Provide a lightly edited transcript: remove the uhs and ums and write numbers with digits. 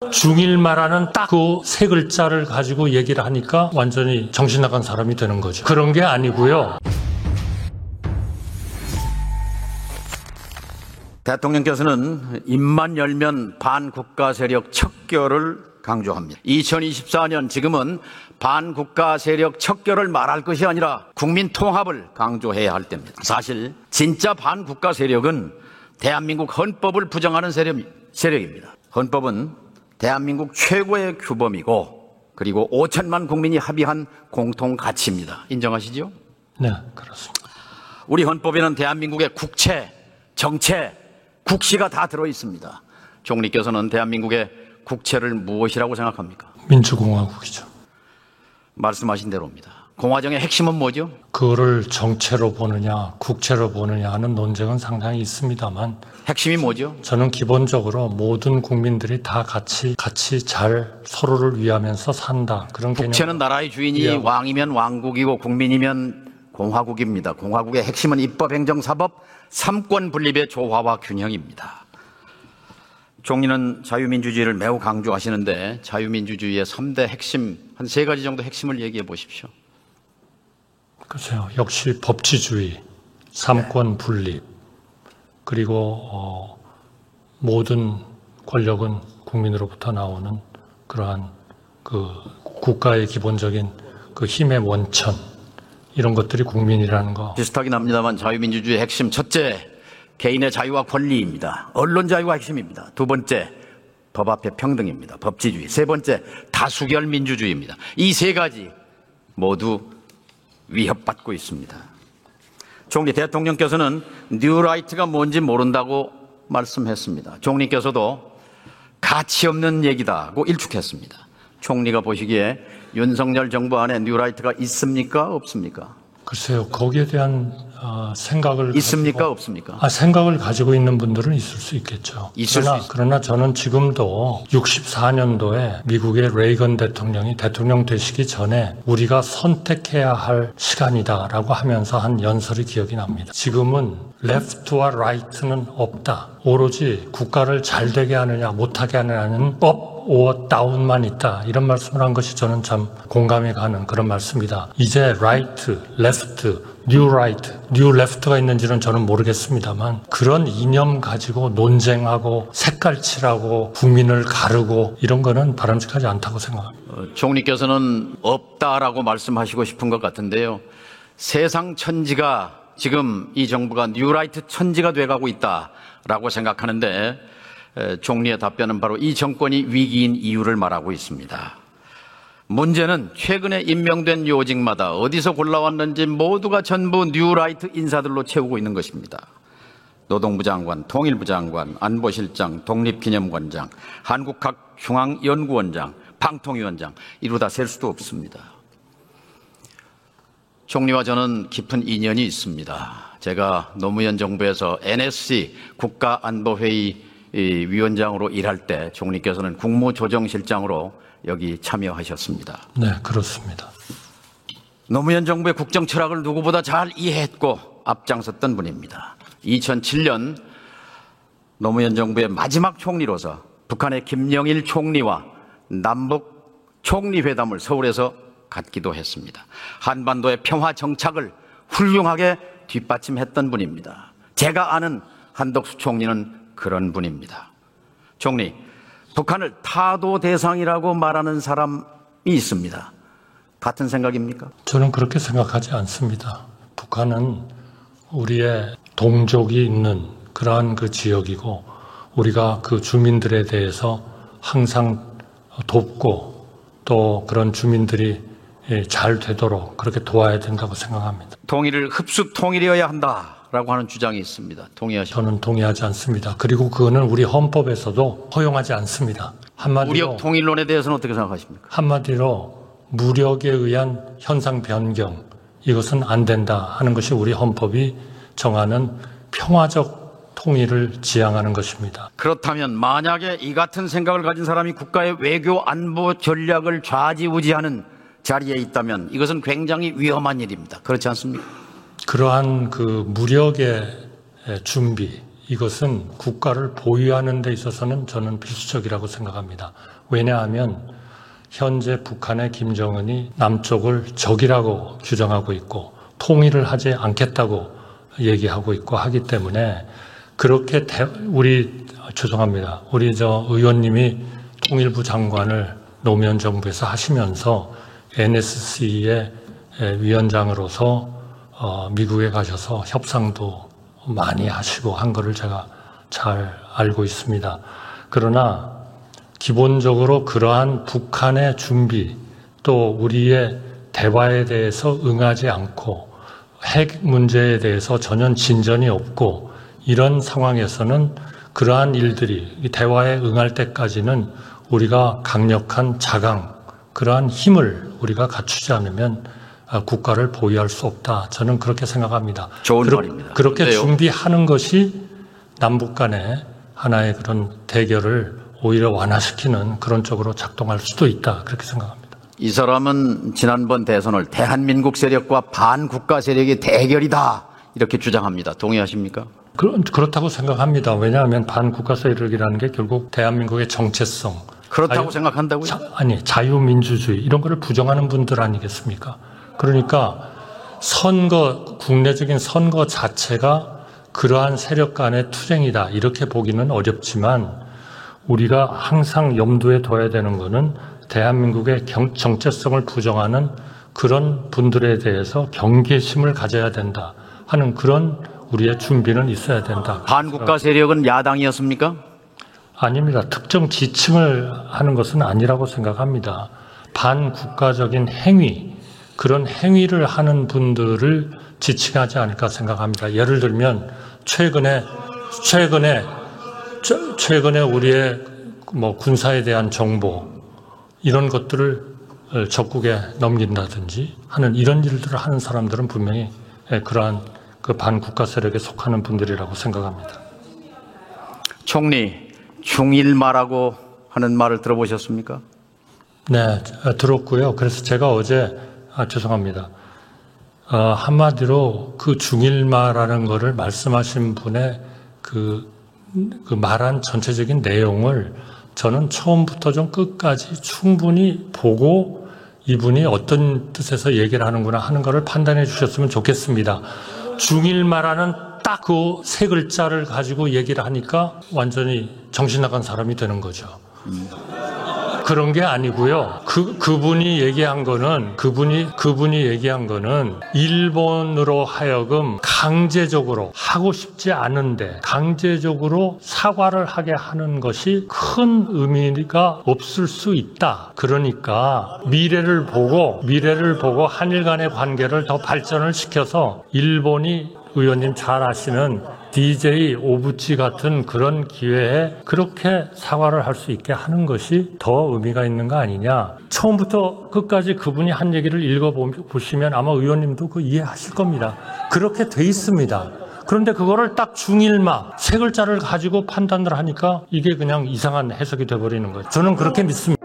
중일 말하는 딱 그 세 글자를 가지고 얘기를 하니까 완전히 정신 나간 사람이 되는 거죠. 그런 게 아니고요. 대통령께서는 입만 열면 반국가 세력 척결을 강조합니다. 2024년 지금은 반국가 세력 척결을 말할 것이 아니라 국민 통합을 강조해야 할 때입니다. 사실 진짜 반국가 세력은 대한민국 헌법을 부정하는 세력입니다. 헌법은 대한민국 최고의 규범이고 그리고 5천만 국민이 합의한 공통 가치입니다. 인정하시죠? 네, 그렇습니다. 우리 헌법에는 대한민국의 국채, 정체, 국시가 다 들어있습니다. 총리께서는 대한민국의 국채를 무엇이라고 생각합니까? 민주공화국이죠. 말씀하신 대로입니다. 공화정의 핵심은 뭐죠? 그거를 정체로 보느냐, 국채로 보느냐 하는 논쟁은 상당히 있습니다만 핵심이 뭐죠? 저는 기본적으로 모든 국민들이 다 같이 잘 서로를 위하면서 산다. 그런 개념. 국채는 나라의 주인이 왕이면 왕국이고 국민이면 공화국입니다. 공화국의 핵심은 입법, 행정, 사법, 삼권 분립의 조화와 균형입니다. 총리는 자유민주주의를 매우 강조하시는데 자유민주주의의 3대 핵심, 한 3가지 정도 핵심을 얘기해 보십시오. 글쎄요. 역시 법치주의, 삼권 분립, 그리고 모든 권력은 국민으로부터 나오는 그러한 그 국가의 기본적인 그 힘의 원천, 이런 것들이 국민이라는 거. 비슷하긴 합니다만 자유민주주의의 핵심 첫째, 개인의 자유와 권리입니다. 언론 자유가 핵심입니다. 두 번째, 법 앞에 평등입니다. 법치주의. 세 번째, 다수결 민주주의입니다. 이 3가지 모두 위협받고 있습니다. 총리 대통령께서는 뉴라이트가 뭔지 모른다고 말씀했습니다. 총리께서도 가치 없는 얘기다고 일축했습니다. 총리가 보시기에 윤석열 정부 안에 뉴라이트가 있습니까? 없습니까? 글쎄요. 거기에 대한 생각을 있습니까? 없습니까? 생각을 가지고 있는 분들은 있을 수 있겠죠. 그러나 저는 지금도 64년도에 미국의 레이건 대통령이 대통령 되시기 전에 우리가 선택해야 할 시간이다라고 하면서 한 연설이 기억이 납니다. 지금은 left와 right는 없다. 오로지 국가를 잘 되게 하느냐 못하게 하느냐는 up or down만 있다. 이런 말씀을 한 것이 저는 참 공감이 가는 그런 말씀이다. 이제 right, left, new right, new left가 있는지는 저는 모르겠습니다만 그런 이념 가지고 논쟁하고 색깔칠하고 국민을 가르고 이런 거는 바람직하지 않다고 생각합니다. 총리께서는 없다라고 말씀하시고 싶은 것 같은데요. 세상 천지가 지금 이 정부가 뉴라이트 천지가 돼가고 있다라고 생각하는데 총리의 답변은 바로 이 정권이 위기인 이유를 말하고 있습니다. 문제는 최근에 임명된 요직마다 어디서 골라왔는지 모두가 전부 뉴라이트 인사들로 채우고 있는 것입니다. 노동부 장관, 통일부 장관, 안보실장, 독립기념관장, 한국학중앙연구원장, 방통위원장 이루다 셀 수도 없습니다. 총리와 저는 깊은 인연이 있습니다. 제가 노무현 정부에서 NSC 국가안보회의 위원장으로 일할 때 총리께서는 국무조정실장으로 여기 참여하셨습니다. 네, 그렇습니다. 노무현 정부의 국정 철학을 누구보다 잘 이해했고 앞장섰던 분입니다. 2007년 노무현 정부의 마지막 총리로서 북한의 김영일 총리와 남북 총리회담을 서울에서 갖기도 했습니다. 한반도의 평화 정착을 훌륭하게 뒷받침했던 분입니다. 제가 아는 한덕수 총리는 그런 분입니다. 총리, 북한을 타도 대상이라고 말하는 사람이 있습니다. 같은 생각입니까? 저는 그렇게 생각하지 않습니다. 북한은 우리의 동족이 있는 그러한 그 지역이고 우리가 그 주민들에 대해서 항상 돕고 또 그런 주민들이 잘 되도록 그렇게 도와야 된다고 생각합니다. 통일을 흡수 통일이어야 한다라고 하는 주장이 있습니다. 동의하시죠? 저는 동의하지 않습니다. 그리고 그거는 우리 헌법에서도 허용하지 않습니다. 무력 통일론에 대해서는 어떻게 생각하십니까? 한마디로 무력에 의한 현상 변경, 이것은 안 된다 하는 것이 우리 헌법이 정하는 평화적 통일을 지향하는 것입니다. 그렇다면 만약에 이 같은 생각을 가진 사람이 국가의 외교 안보 전략을 좌지우지하는 자리에 있다면 이것은 굉장히 위험한 일입니다. 그렇지 않습니까? 그러한 그 무력의 준비, 이것은 국가를 보유하는 데 있어서는 저는 필수적이라고 생각합니다. 왜냐하면 현재 북한의 김정은이 남쪽을 적이라고 규정하고 있고 통일을 하지 않겠다고 얘기하고 있고 하기 때문에 그렇게 우리 의원님이 통일부 장관을 노무현 정부에서 하시면서 NSC의 위원장으로서 미국에 가셔서 협상도 많이 하시고 한 거를 제가 잘 알고 있습니다. 그러나 기본적으로 그러한 북한의 준비 또 우리의 대화에 대해서 응하지 않고 핵 문제에 대해서 전혀 진전이 없고 이런 상황에서는 그러한 일들이 대화에 응할 때까지는 우리가 강력한 자강, 그러한 힘을 우리가 갖추지 않으면 국가를 보유할 수 없다. 저는 그렇게 생각합니다. 좋은 말입니다. 그렇게 근데요. 준비하는 것이 남북 간의 하나의 그런 대결을 오히려 완화시키는 그런 쪽으로 작동할 수도 있다. 그렇게 생각합니다. 이 사람은 지난번 대선을 대한민국 세력과 반국가 세력의 대결이다 이렇게 주장합니다. 동의하십니까? 그렇다고 생각합니다. 왜냐하면 반국가 세력이라는 게 결국 대한민국의 정체성. 그렇다고 생각한다고요? 자유민주주의 이런 거를 부정하는 분들 아니겠습니까? 그러니까 국내적인 선거 자체가 그러한 세력 간의 투쟁이다. 이렇게 보기는 어렵지만 우리가 항상 염두에 둬야 되는 거는 대한민국의 정체성을 부정하는 그런 분들에 대해서 경계심을 가져야 된다 하는 그런 우리의 준비는 있어야 된다. 반국가 세력은 야당이었습니까? 아닙니다. 특정 지칭을 하는 것은 아니라고 생각합니다. 반국가적인 행위, 그런 행위를 하는 분들을 지칭하지 않을까 생각합니다. 예를 들면 최근에 우리의 군사에 대한 정보 이런 것들을 적국에 넘긴다든지 하는 이런 일들을 하는 사람들은 분명히 그러한 그 반국가 세력에 속하는 분들이라고 생각합니다. 총리, 중일마라고 하는 말을 들어보셨습니까? 네, 들었고요. 그래서 제가 어제 죄송합니다. 한마디로 그 중일마라는 거를 말씀하신 분의 그 말한 전체적인 내용을 저는 처음부터 좀 끝까지 충분히 보고 이분이 어떤 뜻에서 얘기를 하는구나 하는 것을 판단해 주셨으면 좋겠습니다. 중일마라는 딱 그 세 글자를 가지고 얘기를 하니까 완전히 정신 나간 사람이 되는 거죠. 그런 게 아니고요. 그분이 얘기한 거는 일본으로 하여금 강제적으로 하고 싶지 않은데 강제적으로 사과를 하게 하는 것이 큰 의미가 없을 수 있다. 그러니까 미래를 보고 한일 간의 관계를 더 발전을 시켜서 일본이 의원님 잘 아시는 DJ 오부치 같은 그런 기회에 그렇게 사과를 할 수 있게 하는 것이 더 의미가 있는 거 아니냐. 처음부터 끝까지 그분이 한 얘기를 읽어보시면 아마 의원님도 그 이해하실 겁니다. 그렇게 돼 있습니다. 그런데 그거를 딱 중일마 세 글자를 가지고 판단을 하니까 이게 그냥 이상한 해석이 돼버리는 거죠. 저는 그렇게 믿습니다.